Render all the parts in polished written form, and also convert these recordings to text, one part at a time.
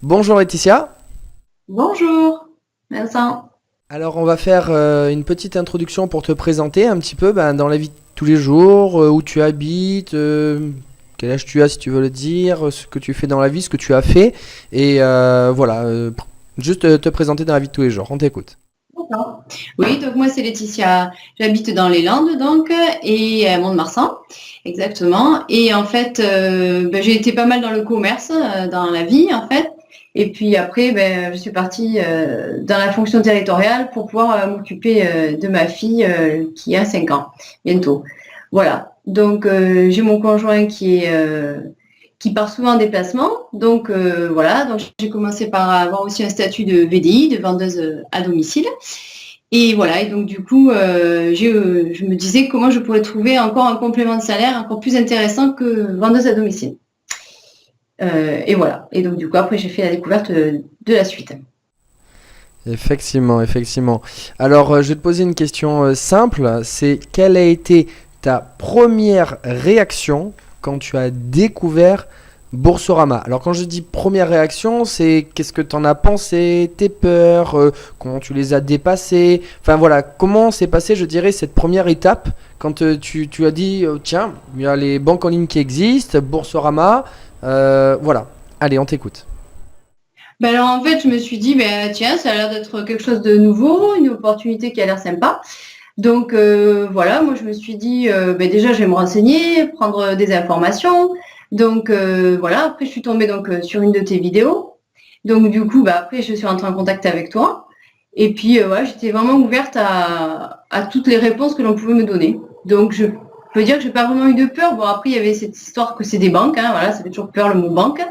Bonjour Laetitia. Bonjour, Vincent. Alors on va faire une petite introduction pour te présenter un petit peu dans la vie de tous les jours, où tu habites, quel âge tu as si tu veux le dire, ce que tu fais dans la vie, ce que tu as fait. Et voilà, juste te présenter dans la vie de tous les jours. On t'écoute. D'accord. Oui, donc moi c'est Laetitia. J'habite dans les Landes donc et à Mont-de-Marsan, exactement. Et en fait, j'ai été pas mal dans le commerce, dans la vie en fait. Et puis après, je suis partie dans la fonction territoriale pour pouvoir m'occuper de ma fille qui a 5 ans bientôt. Voilà. Donc j'ai mon conjoint qui part souvent en déplacement. Donc voilà, donc j'ai commencé par avoir aussi un statut de VDI, de vendeuse à domicile. Et voilà, et donc du coup, je me disais comment je pourrais trouver encore un complément de salaire encore plus intéressant que vendeuse à domicile. Et voilà. Et donc du coup, après, j'ai fait la découverte de la suite. Effectivement, effectivement. Alors je vais te poser une question simple. C'est quelle a été ta première réaction quand tu as découvert Boursorama? Alors quand je dis première réaction, c'est qu'est-ce que tu en as pensé, tes peurs, comment tu les as dépassées. Enfin voilà, comment s'est passé, je dirais, cette première étape quand tu as dit, tiens, il y a les banques en ligne qui existent, Boursorama, voilà. Allez, on t'écoute. Alors en fait, je me suis dit, tiens, ça a l'air d'être quelque chose de nouveau, une opportunité qui a l'air sympa. Donc voilà, moi je me suis dit, déjà je vais me renseigner, prendre des informations. Donc voilà, après je suis tombée donc sur une de tes vidéos. Donc du coup, après je suis rentrée en contact avec toi. Et puis voilà, j'étais vraiment ouverte à toutes les réponses que l'on pouvait me donner. Donc je peux dire que j'ai pas vraiment eu de peur. Bon après il y avait cette histoire que c'est des banques, hein, voilà, ça fait toujours peur le mot banque.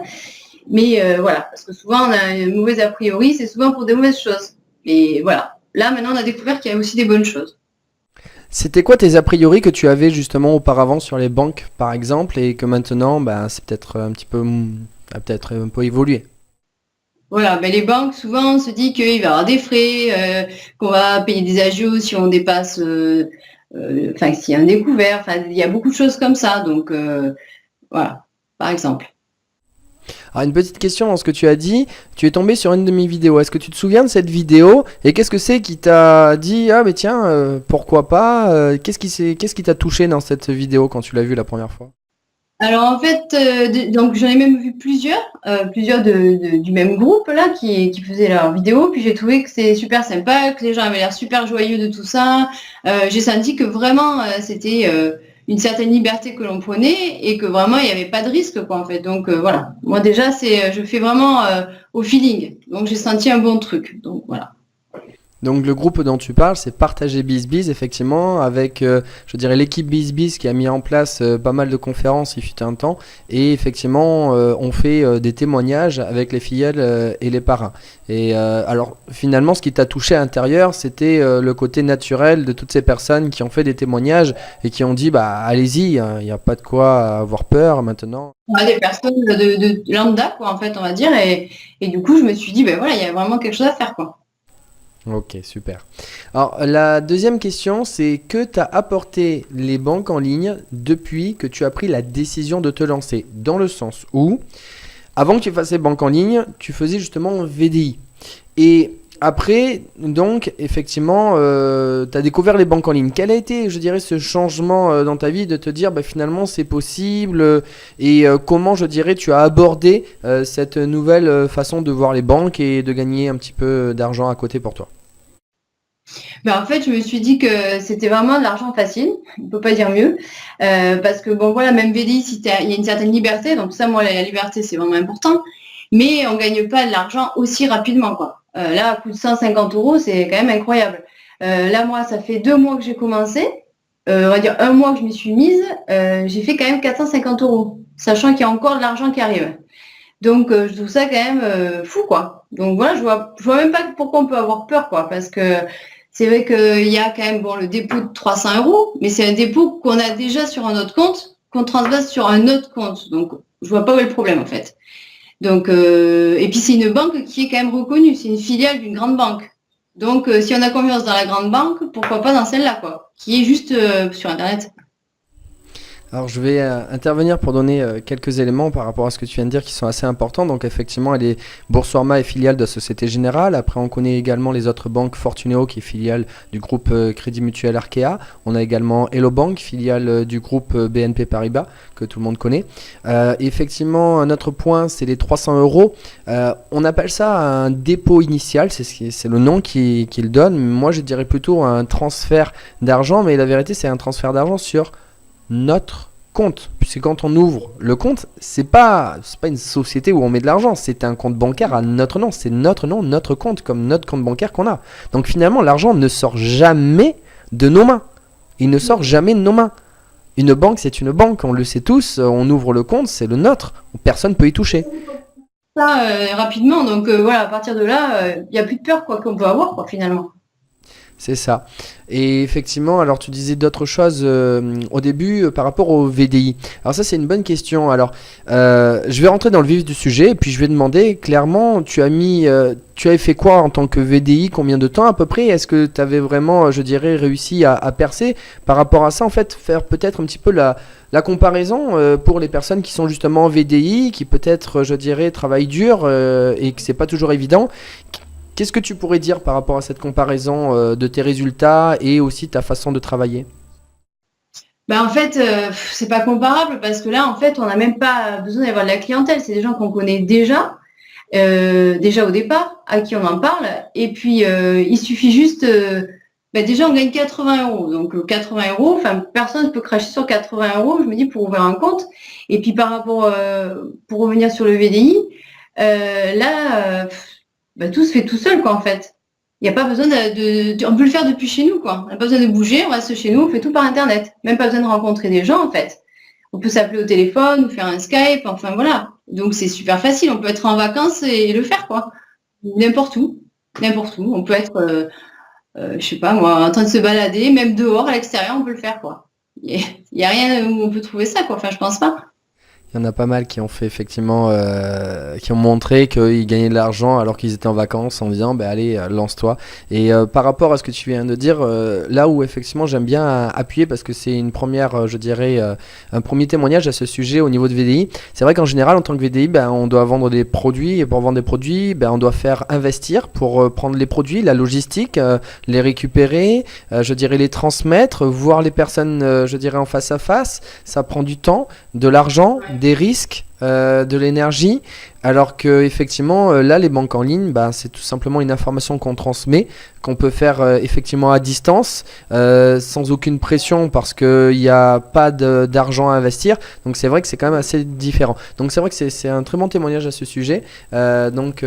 Mais voilà, parce que souvent on a une mauvaise a priori, c'est souvent pour des mauvaises choses. Et voilà, là maintenant on a découvert qu'il y a aussi des bonnes choses. C'était quoi tes a priori que tu avais justement auparavant sur les banques, par exemple, et que maintenant, c'est peut-être un petit peu, peut-être un peu évolué. Voilà, les banques, souvent, on se dit qu'il va y avoir des frais, qu'on va payer des agios si on dépasse, enfin, s'il y a un découvert, enfin, il y a beaucoup de choses comme ça. Donc, voilà, par exemple. Alors une petite question dans ce que tu as dit, tu es tombé sur une de mes vidéos. Est-ce que tu te souviens de cette vidéo et qu'est-ce que c'est qui t'a dit ah mais tiens pourquoi pas qu'est-ce qui t'a touché dans cette vidéo quand tu l'as vue la première fois? Alors, en fait, donc, j'en ai même vu plusieurs du même groupe, là, qui faisaient leurs vidéos. Puis j'ai trouvé que c'est super sympa, que les gens avaient l'air super joyeux de tout ça. J'ai senti que vraiment, c'était une certaine liberté que l'on prenait et que vraiment, il n'y avait pas de risque, quoi, en fait. Donc, voilà. Moi, déjà, je fais vraiment au feeling. Donc, j'ai senti un bon truc. Donc, voilà. Donc le groupe dont tu parles, c'est Partager BizBiz, effectivement, avec, je dirais, l'équipe BizBiz qui a mis en place pas mal de conférences, il fut un temps, et effectivement, on fait des témoignages avec les filleuls et les parrains. Et alors, finalement, ce qui t'a touché à l'intérieur, c'était le côté naturel de toutes ces personnes qui ont fait des témoignages et qui ont dit, bah, allez-y, il n'y a pas de quoi avoir peur maintenant. On a des personnes de lambda, quoi, en fait, on va dire. Et du coup, je me suis dit, voilà, il y a vraiment quelque chose à faire, quoi. Ok, super. Alors, la deuxième question, c'est que t'as apporté les banques en ligne depuis que tu as pris la décision de te lancer? Dans le sens où, avant que tu fasses les banques en ligne, tu faisais justement VDI. Et après, donc, effectivement, tu as découvert les banques en ligne. Quel a été, je dirais, ce changement dans ta vie de te dire, finalement, c'est possible et comment, je dirais, tu as abordé cette nouvelle façon de voir les banques et de gagner un petit peu d'argent à côté pour toi? En fait, je me suis dit que c'était vraiment de l'argent facile, on ne peut pas dire mieux, parce que bon voilà, même VDI, il y a une certaine liberté, donc ça, moi, la liberté, c'est vraiment important, mais on ne gagne pas de l'argent aussi rapidement, quoi. Là, à coût de 150 euros, c'est quand même incroyable. Là, moi, ça fait 2 mois que j'ai commencé, on va dire un mois que je m'y suis mise, j'ai fait quand même 450 euros, sachant qu'il y a encore de l'argent qui arrive. Donc, je trouve ça quand même fou, quoi. Donc voilà, je vois même pas pourquoi on peut avoir peur, quoi, parce que c'est vrai qu'il y a quand même bon, le dépôt de 300 euros, mais c'est un dépôt qu'on a déjà sur un autre compte, qu'on transvase sur un autre compte. Donc, je vois pas où est le problème, en fait. Donc, et puis c'est une banque qui est quand même reconnue, c'est une filiale d'une grande banque. Donc, si on a confiance dans la grande banque, pourquoi pas dans celle-là, quoi, qui est juste sur Internet. Alors je vais intervenir pour donner quelques éléments par rapport à ce que tu viens de dire qui sont assez importants. Donc effectivement, elle est Boursorama est filiale de Société Générale. Après, on connaît également les autres banques, Fortuneo qui est filiale du groupe Crédit Mutuel Arkea. On a également Hello Bank, filiale du groupe BNP Paribas que tout le monde connaît. Effectivement, un autre point, c'est les 300 euros. On appelle ça un dépôt initial, c'est le nom qui le donne. Moi, je dirais plutôt un transfert d'argent, mais la vérité, c'est un transfert d'argent sur notre compte. Puisque quand on ouvre le compte, c'est pas une société où on met de l'argent, c'est un compte bancaire à notre nom, c'est notre nom, notre compte, comme notre compte bancaire qu'on a. Donc finalement, l'argent ne sort jamais de nos mains. Il ne sort jamais de nos mains. Une banque, c'est une banque, on le sait tous, on ouvre le compte, c'est le nôtre, personne ne peut y toucher. Ça, rapidement, donc voilà, à partir de là, il n'y a plus de peur quoi, qu'on peut avoir quoi, finalement. C'est ça. Et effectivement, alors tu disais d'autres choses au début par rapport au VDI. Alors ça, c'est une bonne question. Alors, je vais rentrer dans le vif du sujet et puis je vais demander clairement, tu avais fait quoi en tant que VDI, combien de temps à peu près? Est-ce que tu avais vraiment, je dirais, réussi à percer par rapport à ça? En fait, faire peut-être un petit peu la comparaison pour les personnes qui sont justement en VDI, qui peut-être, je dirais, travaillent dur et que c'est pas toujours évident. Qu'est-ce que tu pourrais dire par rapport à cette comparaison de tes résultats et aussi ta façon de travailler? Ben, en fait, c'est pas comparable parce que là, en fait, on n'a même pas besoin d'avoir de la clientèle. C'est des gens qu'on connaît déjà au départ, à qui on en parle. Et puis, il suffit juste, déjà, on gagne 80 euros. Donc, 80 euros, enfin, personne ne peut cracher sur 80 euros, je me dis, pour ouvrir un compte. Et puis, par rapport, pour revenir sur le VDI, là, tout se fait tout seul, quoi, en fait. Il n'y a pas besoin on peut le faire depuis chez nous, quoi. On n'a pas besoin de bouger, on reste chez nous, on fait tout par Internet. Même pas besoin de rencontrer des gens, en fait. On peut s'appeler au téléphone ou faire un Skype, enfin voilà. Donc c'est super facile, on peut être en vacances et le faire, quoi. N'importe où. N'importe où. On peut être, je sais pas moi, en train de se balader, même dehors, à l'extérieur, on peut le faire, quoi. Il n'y a rien où on peut trouver ça, quoi. Enfin, je pense pas. Il y en a pas mal qui ont fait effectivement, qui ont montré qu'ils gagnaient de l'argent alors qu'ils étaient en vacances en disant, bah allez, lance-toi. Et par rapport à ce que tu viens de dire, là où effectivement j'aime bien appuyer parce que c'est une première, je dirais, un premier témoignage à ce sujet au niveau de VDI. C'est vrai qu'en général, en tant que VDI, ben, on doit vendre des produits et pour vendre des produits, ben, on doit faire investir pour prendre les produits, la logistique, les récupérer, je dirais les transmettre, voir les personnes, je dirais en face à face. Ça prend du temps, de l'argent, des risques, de l'énergie, alors que effectivement là les banques en ligne, bah, c'est tout simplement une information qu'on transmet, qu'on peut faire effectivement à distance, sans aucune pression parce qu'il n'y a pas d'argent à investir. Donc c'est vrai que c'est quand même assez différent. Donc c'est vrai que c'est un très bon témoignage à ce sujet. Donc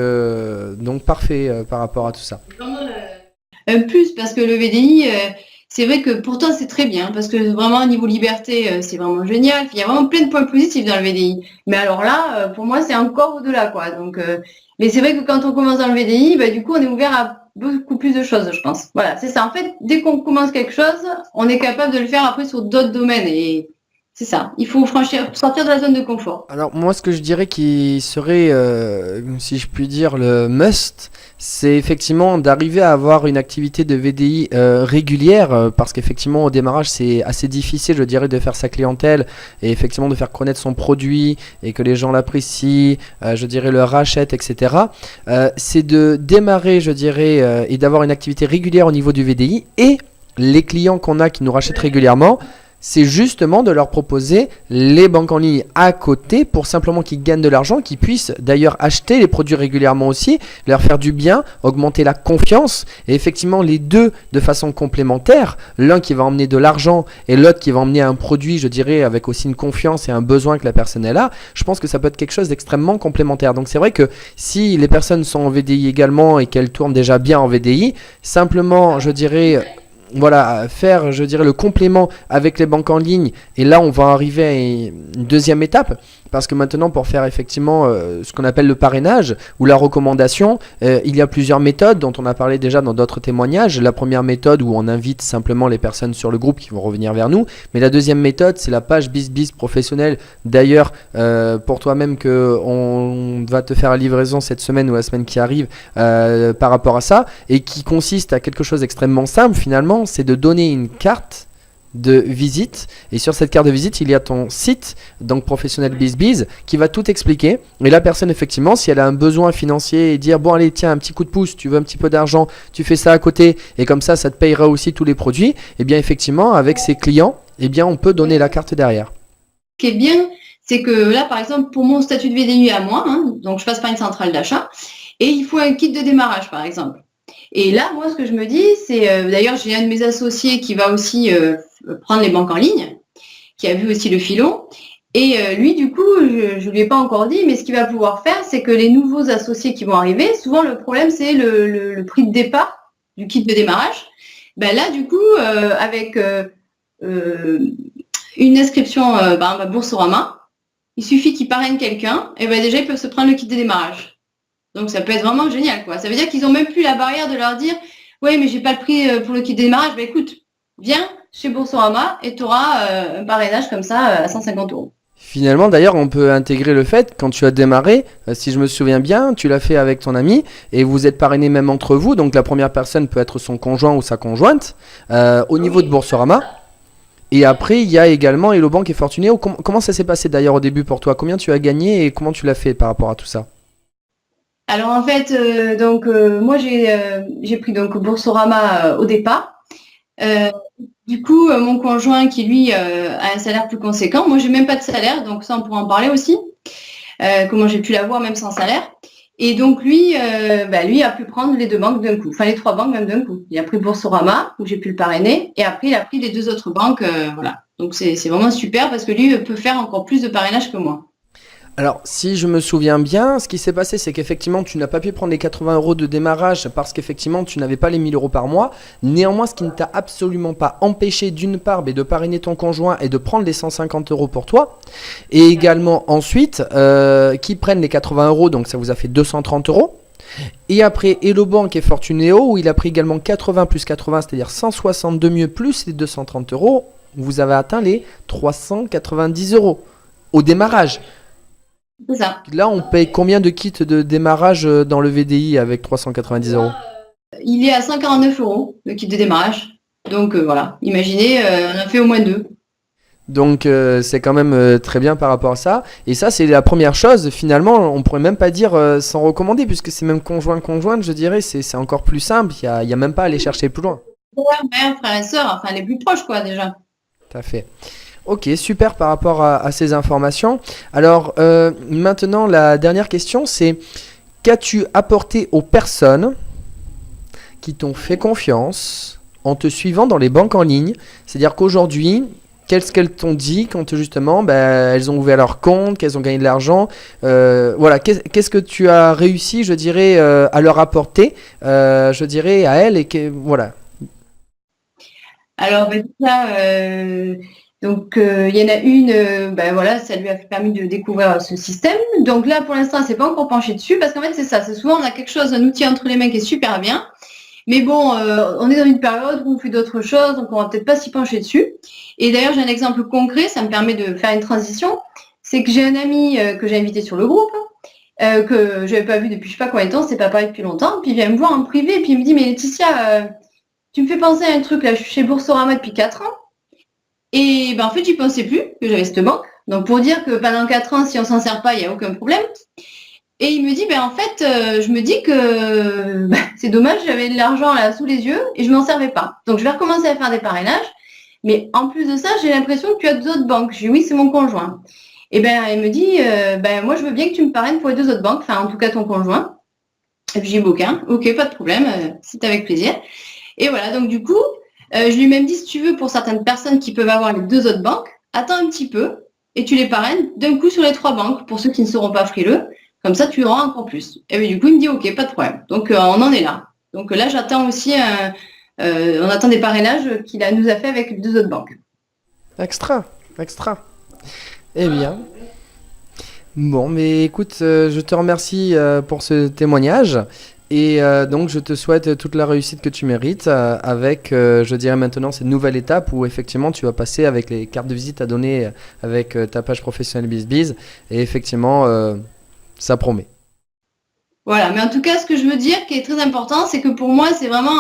parfait par rapport à tout ça. Plus parce que le VDI, c'est vrai que pourtant c'est très bien parce que vraiment au niveau liberté, c'est vraiment génial. Il y a vraiment plein de points positifs dans le VDI. Mais alors là, pour moi, c'est encore au-delà, quoi. Donc, mais c'est vrai que quand on commence dans le VDI, du coup, on est ouvert à beaucoup plus de choses, je pense. Voilà, c'est ça. En fait, dès qu'on commence quelque chose, on est capable de le faire après sur d'autres domaines et c'est ça. Il faut sortir de la zone de confort. Alors moi ce que je dirais qui serait, si je puis dire, le must, c'est effectivement d'arriver à avoir une activité de VDI régulière, parce qu'effectivement au démarrage c'est assez difficile, je dirais, de faire sa clientèle et effectivement de faire connaître son produit et que les gens l'apprécient, je dirais le rachètent, etc. C'est de démarrer, je dirais, et d'avoir une activité régulière au niveau du VDI et les clients qu'on a qui nous rachètent régulièrement. C'est justement de leur proposer les banques en ligne à côté pour simplement qu'ils gagnent de l'argent, qu'ils puissent d'ailleurs acheter les produits régulièrement aussi, leur faire du bien, augmenter la confiance et effectivement les deux de façon complémentaire, l'un qui va emmener de l'argent et l'autre qui va emmener un produit, je dirais, avec aussi une confiance et un besoin que la personne est là. Je pense que ça peut être quelque chose d'extrêmement complémentaire. Donc c'est vrai que si les personnes sont en VDI également et qu'elles tournent déjà bien en VDI, simplement, je dirais, voilà, faire, je dirais, le complément avec les banques en ligne. Et là, on va arriver à une deuxième étape. Parce que maintenant, pour faire effectivement ce qu'on appelle le parrainage ou la recommandation, il y a plusieurs méthodes dont on a parlé déjà dans d'autres témoignages. La première méthode où on invite simplement les personnes sur le groupe qui vont revenir vers nous. Mais la deuxième méthode, c'est la page BizBiz professionnelle. D'ailleurs, pour toi-même, on va te faire la livraison cette semaine ou la semaine qui arrive par rapport à ça. Et qui consiste à quelque chose d'extrêmement simple finalement, c'est de donner une carte de visite. Et sur cette carte de visite, il y a ton site, donc Professionnel BizBiz, qui va tout expliquer. Et la personne, effectivement, si elle a un besoin financier et dire, bon, allez, tiens, un petit coup de pouce, tu veux un petit peu d'argent, tu fais ça à côté, et comme ça te payera aussi tous les produits, et bien, effectivement, avec ses clients, eh bien, on peut donner la carte derrière. Ce qui est bien, c'est que là, par exemple, pour mon statut de VDI à moi, donc je passe par une centrale d'achat, et il faut un kit de démarrage, par exemple. Et là, moi, ce que je me dis, c'est, d'ailleurs, j'ai un de mes associés qui va aussi prendre les banques en ligne, qui a vu aussi le filon. Et lui, du coup, je ne lui ai pas encore dit, mais ce qu'il va pouvoir faire, c'est que les nouveaux associés qui vont arriver, souvent le problème, c'est le prix de départ du kit de démarrage. Ben là, du coup, avec une inscription par exemple à Boursorama, il suffit qu'il parraine quelqu'un, et ben déjà, ils peuvent se prendre le kit de démarrage. Donc ça peut être vraiment génial, quoi. Ça veut dire qu'ils n'ont même plus la barrière de leur dire ouais, mais j'ai pas le prix pour le kit de démarrage. Ben écoute, viens chez Boursorama et tu auras un parrainage comme ça à 150 €. Finalement, d'ailleurs, on peut intégrer le fait, quand tu as démarré, si je me souviens bien, tu l'as fait avec ton ami et vous êtes parrainés même entre vous. Donc la première personne peut être son conjoint ou sa conjointe au niveau de Boursorama. Et après, il y a également Hello Bank et Fortunéo. Comment ça s'est passé d'ailleurs au début pour toi? Combien tu as gagné et comment tu l'as fait par rapport à tout ça? Alors en fait, moi j'ai pris donc Boursorama au départ. Du coup, mon conjoint qui lui a un salaire plus conséquent, moi j'ai même pas de salaire, donc ça on pourra en parler aussi. Comment j'ai pu l'avoir même sans salaire. Et donc lui a pu prendre les deux banques d'un coup, enfin les trois banques même d'un coup. Il a pris Boursorama où j'ai pu le parrainer, et après il a pris les deux autres banques, voilà. Donc c'est vraiment super parce que lui peut faire encore plus de parrainage que moi. Alors, si je me souviens bien, ce qui s'est passé, c'est qu'effectivement, tu n'as pas pu prendre les 80 € de démarrage parce qu'effectivement, tu n'avais pas les 1000 € par mois. Néanmoins, ce qui ne t'a absolument pas empêché, d'une part, de parrainer ton conjoint et de prendre les 150 € pour toi. Et également, ensuite, qui prennent les 80 €, donc ça vous a fait 230 €. Et après, Hello Bank et Fortunéo, où il a pris également 80 plus 80, c'est-à-dire 162 mieux plus les 230 €, vous avez atteint les 390 € au démarrage. C'est ça. Là, on paye combien de kits de démarrage dans le VDI avec 390 €? Il est à 149 € le kit de démarrage. Donc voilà, imaginez, on a fait au moins deux. Donc, c'est quand même très bien par rapport à ça. Et ça, c'est la première chose. Finalement, on pourrait même pas dire sans recommander, puisque c'est même conjoint-conjointe, je dirais. C'est encore plus simple. Il y a même pas à aller chercher plus loin. Père, mère, frère et sœur, enfin les plus proches quoi déjà. Tout à fait. Ok, super par rapport à ces informations. Alors, maintenant, la dernière question, c'est qu'as-tu apporté aux personnes qui t'ont fait confiance en te suivant dans les banques en ligne? C'est-à-dire qu'aujourd'hui, qu'est-ce qu'elles t'ont dit quand justement elles ont ouvert leur compte, qu'elles ont gagné de l'argent? Voilà, qu'est-ce que tu as réussi, je dirais, à leur apporter, je dirais, à elles voilà. Alors déjà, donc il y en a une, voilà, ça lui a permis de découvrir ce système. Donc là, pour l'instant, c'est pas encore penché dessus parce qu'en fait, c'est ça. C'est souvent on a quelque chose, un outil entre les mains qui est super bien. Mais bon, on est dans une période où on fait d'autres choses, donc on va peut-être pas s'y pencher dessus. Et d'ailleurs, j'ai un exemple concret, ça me permet de faire une transition. C'est que j'ai un ami que j'ai invité sur le groupe, que j'avais pas vu depuis je sais pas combien de temps, c'est pas pareil depuis longtemps. Puis il vient me voir en privé, et puis il me dit, mais Laetitia, tu me fais penser à un truc, là, je suis chez Boursorama depuis 4 ans. Et en fait, j'y pensais plus que j'avais cette banque. Donc pour dire que pendant 4 ans, si on s'en sert pas, il n'y a aucun problème. Et il me dit, en fait, je me dis que c'est dommage, j'avais de l'argent là sous les yeux et je m'en servais pas. Donc je vais recommencer à faire des parrainages. Mais en plus de ça, j'ai l'impression que tu as d'autres banques. Je dis oui, c'est mon conjoint. Et il me dit, moi je veux bien que tu me parraines pour les deux autres banques, enfin en tout cas ton conjoint. Et puis j'ai dit, ok, pas de problème, c'est avec plaisir. Et voilà, donc du coup, je lui ai même dit, si tu veux, pour certaines personnes qui peuvent avoir les deux autres banques, attends un petit peu et tu les parraines d'un coup sur les 3 banques pour ceux qui ne seront pas frileux. Comme ça, tu auras encore plus. Et du coup, il me dit, ok, pas de problème. Donc, on en est là. Donc là, j'attends aussi, on attend des parrainages qu'il nous a fait avec 2 autres banques. Extra. Eh bien. Bon, mais écoute, je te remercie pour ce témoignage. Et donc, je te souhaite toute la réussite que tu mérites avec, je dirais maintenant, cette nouvelle étape où effectivement tu vas passer avec les cartes de visite à donner avec ta page professionnelle BizBiz. Et effectivement, ça promet. Voilà, mais en tout cas, ce que je veux dire qui est très important, c'est que pour moi, c'est vraiment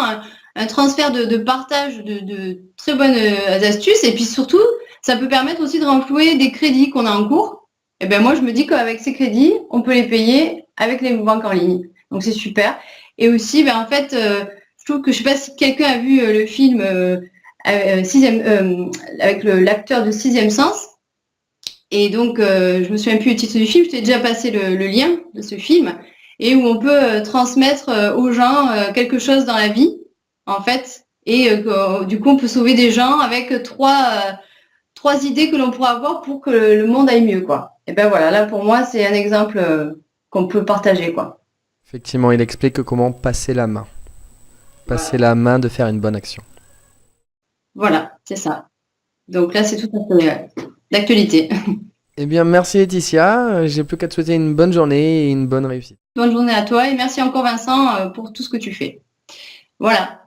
un transfert de partage de très bonnes astuces. Et puis surtout, ça peut permettre aussi de renflouer des crédits qu'on a en cours. Et ben moi, je me dis qu'avec ces crédits, on peut les payer avec les banques en ligne. Donc c'est super. Et aussi, ben, en fait, je trouve que je sais pas si quelqu'un a vu le film avec l'acteur de Sixième Sens. Et donc, je me souviens plus du titre du film, je t'ai déjà passé le lien de ce film, et où on peut transmettre aux gens quelque chose dans la vie, en fait, et du coup, on peut sauver des gens avec trois idées que l'on pourrait avoir pour que le monde aille mieux, quoi. Et ben voilà, là pour moi, c'est un exemple qu'on peut partager, quoi. Effectivement, il explique comment passer la main. Passer Voilà, la main de faire une bonne action. voilà, c'est ça. Donc là, c'est tout à fait d'actualité. Eh bien, merci Laetitia. J'ai plus qu'à te souhaiter une bonne journée et une bonne réussite. Bonne journée à toi et merci encore Vincent pour tout ce que tu fais. Voilà.